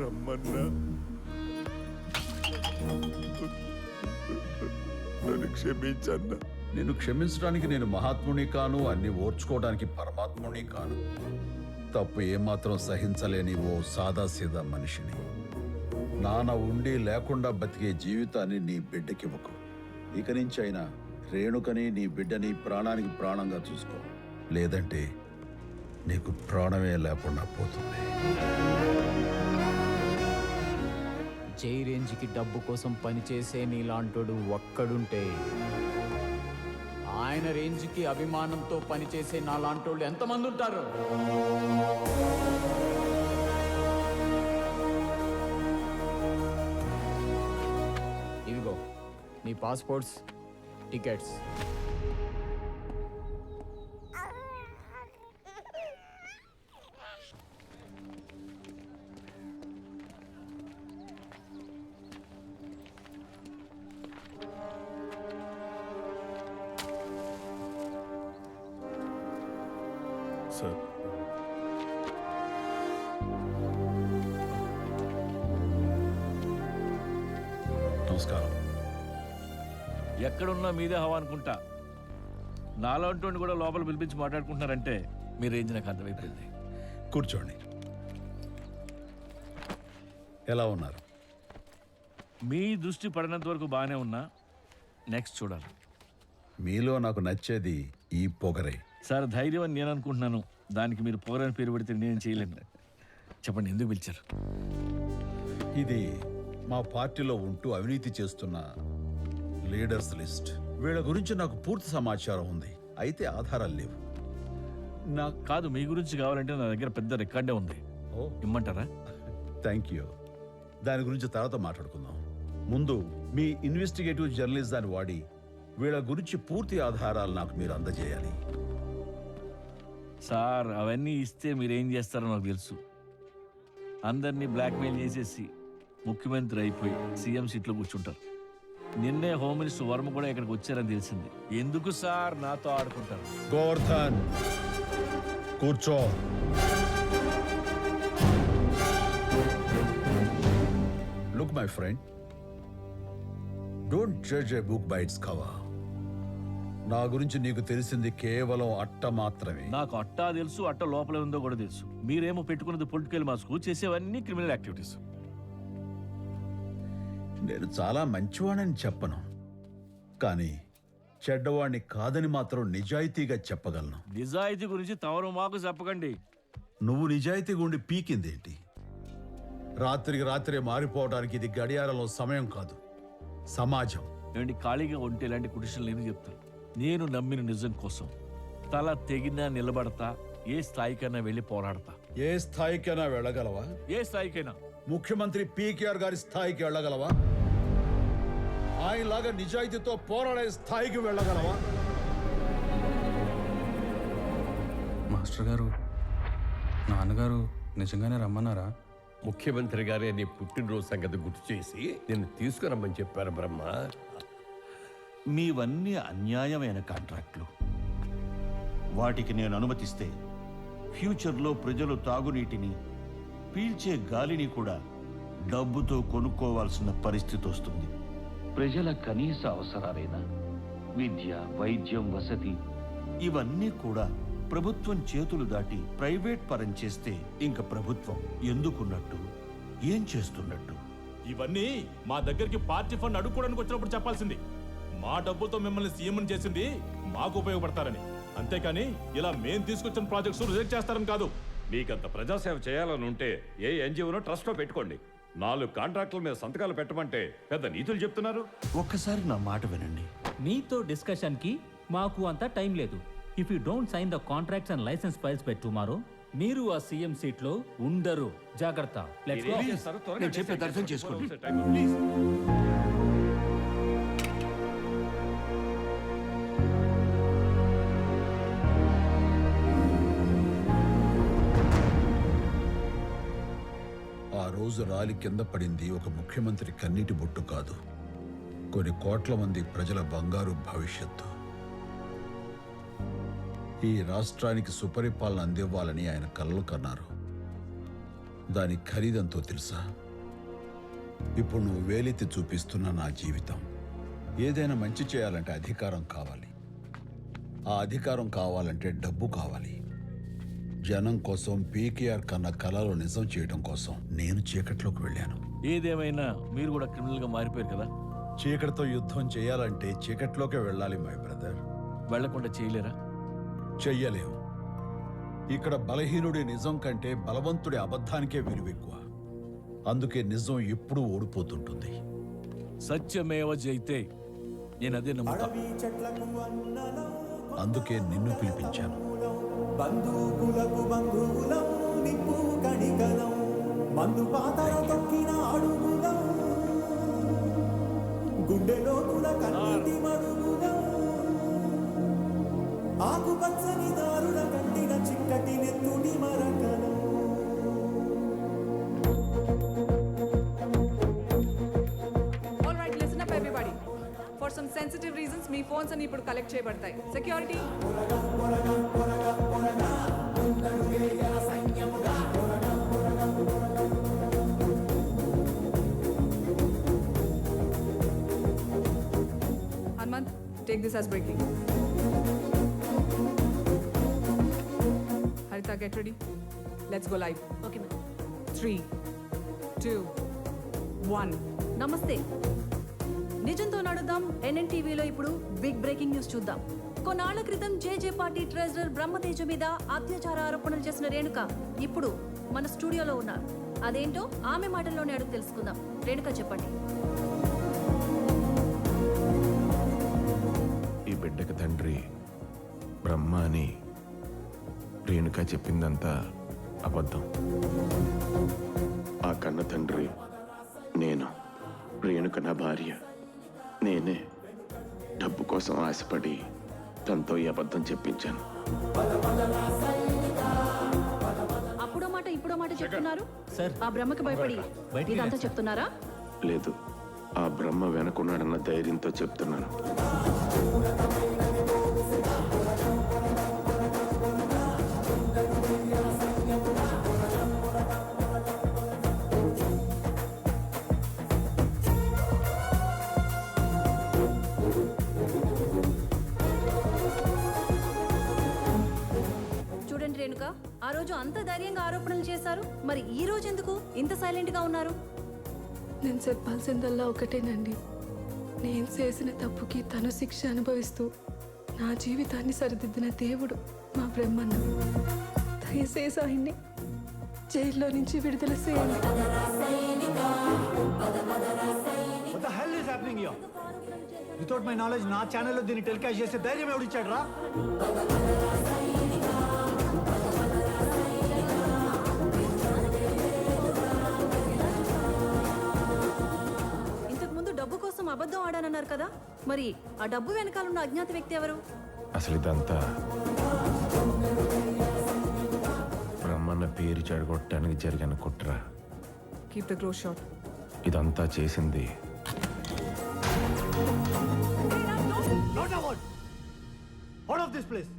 రమ్మన్నా నన్ను క్షమించన్నా. నిన్ను క్షమించడానికి నేను మహాత్ముని కాను, అన్ని ఓర్చుకోవడానికి పరమాత్ముని కాను. తప్పు ఏమాత్రం సహించలేని ఓ సాదాసీదా మనిషిని. నాన్న ఉండి లేకుండా బతికే జీవితాన్ని నీ బిడ్డకివ్వకు. ఇక నుంచి అయినా రేణుకని నీ బిడ్డని ప్రాణానికి ప్రాణంగా చూసుకో, లేదంటే నీకు ప్రాణమే లేకుండా పోతుంది. జై రేంజ్కి డబ్బు కోసం పనిచేసే నీలాంటోడు ఒక్కడుంటే, ఆయన రేంజ్కి అభిమానంతో పనిచేసే నాలాంటోళ్ళు ఎంతమంది ఉంటారు? ఇదిగో నీ పాస్పోర్ట్స్, టికెట్స్. సార్, నమస్కారం. ఎక్కడున్నా మీదే హవా అనుకుంటా. నాలాంటి కూడా లోపల పిలిపించి మాట్లాడుకుంటున్నారంటే మీ రేంజ్ నాకు అర్థమైపోయింది. కూర్చోండి. ఎలా ఉన్నారు? మీ దృష్టి పడినంత వరకు బాగానే ఉన్నా, నెక్స్ట్ చూడాలి. మీలో నాకు నచ్చేది ఈ పొగరే. సార్, ధైర్యం అని నేను అనుకుంటున్నాను. దానికి మీరు పోరని పేరు పెడితే నేను చేయలేను. చెప్పండి, ఎందుకు పిలిచారు? ఇది మా పార్టీలో ఉంటూ అవినీతి చేస్తున్న లీడర్స్ లిస్ట్. వీళ్ళ గురించి నాకు పూర్తి సమాచారం ఉంది, అయితే ఆధారాలు లేవు. నాకు కాదు, మీ గురించి కావాలంటే నా దగ్గర పెద్ద రికార్డే ఉంది. ఓ, ఇమ్మంటారా? Thank you. దాని గురించి తర్వాత మాట్లాడుకుందాం. ముందు మీ ఇన్వెస్టిగేటివ్ జర్నలిజాన్ని వాడి వీళ్ళ గురించి పూర్తి ఆధారాలు నాకు మీరు అందజేయాలి. సార్, అవన్నీ ఇస్తే మీరేం చేస్తారో నాకు తెలుసు. అందరినీ బ్లాక్మెయిల్ చేసేసి ముఖ్యమంత్రి అయిపోయి సీఎం సీట్లో కూర్చుంటారు. నిన్నే హోమ్ మినిస్టర్ వర్మ కూడా ఇక్కడికి వచ్చారని తెలిసింది. ఎందుకు సార్ నాతో ఆడుకుంటారు? గోవర్ధన్, కూర్చో. Look my friend, don't judge a book by its cover. నా గురించి నీకు తెలిసింది కేవలం అట్ట మాత్రమే. నాకు అట్టా తెలుసు, అట్ట లోపల ఉందో కూడా తెలుసు. మీరేమో పెట్టుకున్నది పొలిటికల్ మాస్క్, చేసేవన్నీ క్రిమినల్ యాక్టివిటీస్. నేను చాలా మంచివాడని చెప్పను, కానీ చెడ్డవాడిని కాదని మాత్రం నిజాయితీగా చెప్పగలను. నిజాయితీ గురించి తవరు మాకు చెప్పకండి. నువ్వు నిజాయితీగా ఉండి పీకిందేంటి? రాత్రికి రాత్రే మారిపోవడానికి ఇది గడియారంలో సమయం కాదు, సమాజం. ఏంటి ఖాళీగా ఉంటే ఇలాంటి కుడిషన్లు ఎందుకు చెప్తాను? నేను నమ్మిన నిజం కోసం తల తెగినా నిలబడతా, ఏ స్థాయికైనా వెళ్ళి పోరాడతా. ఏ స్థాయికైనా వెళ్ళగలవా? ఏ స్థాయికైనా. ముఖ్యమంత్రి పీకేఆర్ గారి స్థాయికి వెళ్ళగలవా? ఆయనలాగా నిజాయితీతో పోరాడే స్థాయికి వెళ్ళగలవా? మాస్టర్ గారు, నాన్నగారు నిజంగానే రమ్మన్నారా? ముఖ్యమంత్రి గారే నీ పుట్టినరోజు సంగతి గుర్తు చేసి నిన్ను తీసుకురమ్మని చెప్పారు బ్రహ్మ. మీవన్నీ అన్యాయమైన కాంట్రాక్ట్లు. వాటికి నేను అనుమతిస్తే ఫ్యూచర్లో ప్రజలు తాగునీటిని, పీల్చే గాలిని కూడా డబ్బుతో కొనుక్కోవాల్సిన పరిస్థితి వస్తుంది. ప్రజల కనీస అవసరాలైన విద్య, వైద్యం, వసతి ఇవన్నీ కూడా ప్రభుత్వం చేతులు దాటి ప్రైవేట్ పరం చేస్తే ఇంక ప్రభుత్వం ఎందుకున్నట్టు, ఏం చేస్తున్నట్టు? ఇవన్నీ మా దగ్గరికి పార్టీ ఫండ్ అడుక్కోవడానికి వచ్చినప్పుడు చెప్పాల్సింది. మా డబ్బుతో మిమ్మల్ని సీఎం చేసింది మాకు ఉపయోగపడతారని, అంతేకాని ఇలా మేం తీసుకొచ్చిన ప్రాజెక్ట్స్ రిజెక్ట్ చేస్తారని కాదు. మీకంత ప్రజాసేవ చేయాలని ఉంటే ఏ ఎన్జిఓనో ట్రస్ట్లో పెట్టుకోండి. 4 కాంట్రాక్టుల మీద సంతకాలు పెట్టమంటే పెద్ద నీతులు చెప్తున్నారు. ఒక్కసారి నా మాట వినండి. మీతో డిస్కషన్ కి మాకు అంత టైం లేదు. If you don't sign the contracts and license files by tomorrow, మీరు ఆ సీఎం సీట్ లో ఉండరు. జాగ్రత్త. Let's go. నేను చెప్పేది అర్థం చేసుకోండి. ప్లీజ్. ఆ రోజు రాలి కింద పడింది ఒక ముఖ్యమంత్రి కన్నీటి బొట్టు కాదు, కొన్ని కోట్ల మంది ప్రజల బంగారు భవిష్యత్తు. ఈ రాష్ట్రానికి సుపరిపాలన అందివ్వాలని ఆయన కలలు కన్నారు. దాని ఖరీదంతో తెలుసా? ఇప్పుడు నువ్వు వేలెత్తి చూపిస్తున్న నా జీవితం. ఏదైనా మంచి చేయాలంటే అధికారం కావాలి. ఆ అధికారం కావాలంటే డబ్బు కావాలి. జనం కోసం పీకేఆర్ కన్న కళలు నిజం చేయడం కోసం నేను చీకట్లోకి వెళ్ళాను. ఏదేమైనా మీరు కూడా క్రిమినల్గా మారిపోయారు కదా. చీకటితో యుద్ధం చేయాలంటే చీకట్లోకే వెళ్ళాలి మై బ్రదర్. వెళ్లకుండా చేయలేరా? చెయ్యలేవు. ఇక్కడ బలహీనుడి నిజం కంటే బలవంతుడి అబద్ధానికే విలువెక్కువ. అందుకే నిజం ఎప్పుడూ ఓడిపోతుంటుంది. సత్యమేవ జైతే, నేను అదే నమ్ముతా. అందుకే నిన్ను పిలిపించాను. బంధువులకు బంధువులం, నిప్పు కణికలం, మందు పాతర తొక్కిన అడుగులం, గుండెలో తుల కన్నీటి మడుగులం, ఆకుపచ్చని దారుల కట్టిన చిక్కటి నెత్తుటి మరకలం. All right, listen up everybody. For some sensitive reasons, me phones అన్ని ఇప్పుడు కలెక్ట్ చేయబడతాయి. Security. Hanman, take this as breaking. Harita, get ready. Let's go live. Okay madam. 3, 2, 1. నమస్తే. నిజంతో నడుద్దాం ఎన్ఎన్టీవీలో ఇప్పుడు బిగ్ బ్రేకింగ్ న్యూస్ చూద్దాం. కొన్నాళ్ల క్రితం జేజే పార్టీ ట్రెజరర్ బ్రహ్మతేజ మీద అత్యాచార ఆరోపణలు చేసిన రేణుక ఇప్పుడు మన స్టూడియోలో ఉన్నారు. అదేంటో ఆమె మాటల్లోనే అడుగు తెలుసుకుందాం. రేణుక, చెప్పండి. ఈ బిడ్డకి తండ్రి బ్రహ్మ అని రేణుక చెప్పిందంతా అబద్ధం. ఆ కన్న తండ్రి నేను. రేణుక నా భార్య. నేనే డబ్బు కోసం ఆశపడి తనతో ఈ అబద్ధం చెప్పించాను. అప్పుడో మాట ఇప్పుడో మాట చెప్తున్నారు. సార్, ఆ బ్రహ్మకి భయపడి ఇదంతా చెప్తున్నారా? లేదు, ఆ బ్రహ్మ వెనకున్నాడన్న ధైర్యంతో చెప్తున్నాను. చూడండి రేణుక, ఆ రోజు అంత ధైర్యంగా ఆరోపణలు చేశారు. మరి ఈ రోజు ఎందుకు ఇంత సైలెంట్ గా ఉన్నారు? నేను చెప్పాల్సిందల్లా ఒకటేనండి. నేను చేసిన తప్పుకి తను శిక్ష అనుభవిస్తూ నా జీవితాన్ని సరిదిద్దిన దేవుడు మా బ్రహ్మన్న. దయచేసి ఆయన్ని జైల్లో నుంచి విడుదల చేయండి. వితౌట్ మై నాలెడ్జ్ నా ఛానల్లో దీన్ని టెలికాస్ట్ చేసే ధైర్యం ఎవడిచ్చాడు రా? ఇంతకు ముందు డబ్బు కోసం అబద్ధం ఆడానన్నారు కదా, మరి ఆ డబ్బు వెనకాలన్న అజ్ఞాత వ్యక్తి ఎవరు? అసలు ఇదంతా బ్రహ్మన్న పేరు చెడగొట్టడానికి జరిగిన కుట్ర. Keep the close shot. ఇదంతా చేసింది Not a word. Out of this place.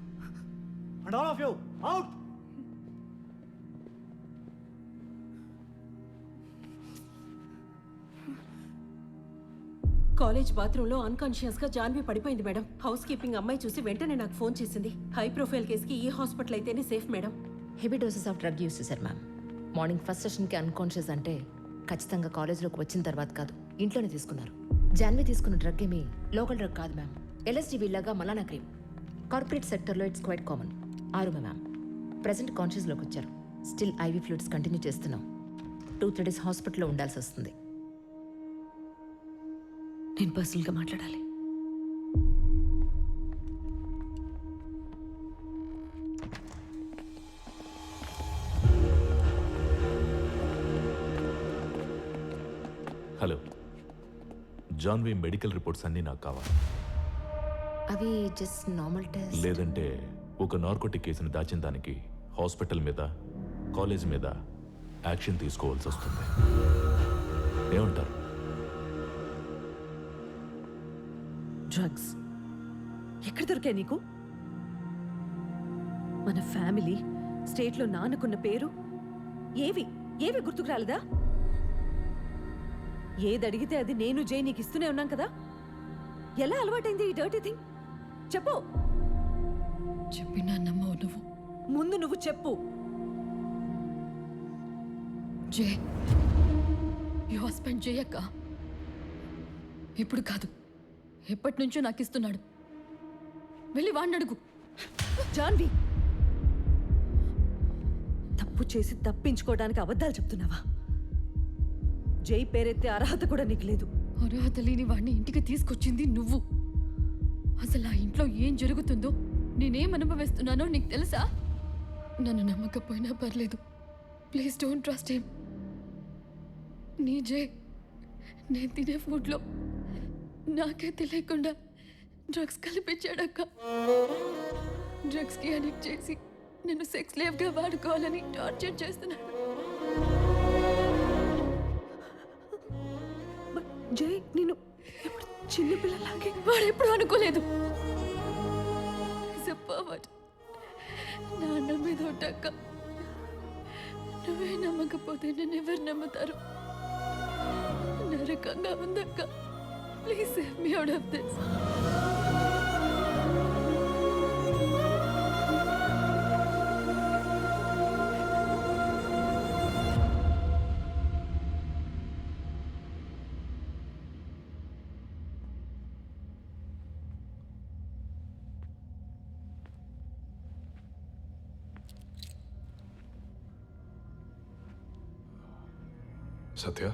And all of you, out. College బాత్రూంలో అన్కాన్షియస్ గా జాన్వి పడిపోయింది మేడం. హౌస్ కీపింగ్ అమ్మాయి చూసి వెంటనే నాకు ఫోన్ చేసింది. హై ప్రొఫైల్ కేసుకి ఈ హాస్పిటల్ అయితేనే safe madam. Heavy doses of drug use చేశారు మ్యామ్. మార్నింగ్ ఫస్ట్ సెషన్కి అన్కాన్షియస్ అంటే ఖచ్చితంగా కాలేజ్లోకి వచ్చిన తర్వాత కాదు, ఇంట్లోనే తీసుకున్నారు. జాన్వి తీసుకున్న డ్రగ్ ఏమి లోకల్ డ్రగ్ కాదు మ్యామ్. ఎల్ఎస్డి వీళ్ళగా మలానా క్రీమ్. కార్పొరేట్ సెక్టర్లో ఇట్స్ క్వైట్ కామన్. ఆరుమ మ్యామ్. ప్రెసెంట్ కాన్షియస్లోకి వచ్చారు. స్టిల్ ఐవీ ఫ్లూయిడ్స్ కంటిన్యూ చేస్తున్నాం. 2-3 days హాస్పిటల్లో ఉండాల్సి వస్తుంది. నేను పర్సనల్గా మాట్లాడాలి. హలో, జాన్వి మెడికల్ రిపోర్ట్స్ అన్నీ నాకు కావాలి. అవి జస్ట్ నార్మల్ టెస్ట్. లేదంటే ఒక నార్కోటిక్ కేసుని దాచిన దానికి హాస్పిటల్ మీద, కాలేజ్ మీద యాక్షన్ తీసుకోవాల్సి వస్తుంది. ఏమంటారు? డ్రగ్స్ ఎక్కడ దొరికాయి నీకు? మన ఫ్యామిలీ, స్టేట్లో నాన్నకున్న పేరు ఏవి? ఏవి గుర్తుకు రాలేదా? ఏది అడిగితే అది నేను జై నీకు ఇస్తూనే ఉన్నాం కదా. ఎలా అలవాటైంది ఈ డర్టీ థింగ్? చెప్పు. చెప్పినా నమ్మవు నువ్వు. ముందు నువ్వు చెప్పు. జే, ఈ హస్బెండ్ జే అక్క. ఇప్పుడు కాదు, ఎప్పటి నుంచో నాకు ఇస్తున్నాడు. వెళ్ళి వాడిని అడుగు. జాన్వి, తప్పు చేసి తప్పించుకోవడానికి అబద్ధాలు చెప్తున్నావా? జై పేరెత్తే అర్హత కూడా నీకు లేదు. అర్హత లేని వాడిని ఇంటికి తీసుకొచ్చింది నువ్వు. అసలు ఆ ఇంట్లో ఏం జరుగుతుందో, నేనేం అనుభవిస్తున్నానో నీకు తెలుసా? నన్ను నమ్మకపోయినా పర్లేదు, ప్లీజ్ డోంట్ ట్రస్ట్ హిమ్. నీ జే నేను తినే ఫుడ్లో నాకే తెలియకుండా డ్రగ్స్ కలిపించాడక్క. డ్రగ్స్కి అడిక్ట్ చేసి నన్ను సెక్స్ లేవ్గా వాడుకోవాలని టార్చర్ చేస్తున్నాడు. జై నేను ఎప్పుడు చిన్నపిల్లలాగే వాడు ఎప్పుడు అనుకోలేదు. నా అన్న మీద ఒట్టక్క. నువ్వే నమ్మకపోతే నన్ను ఎవరు నమ్ముతారు? నరకంగా ఉందక్క. Please save me out of this. Satya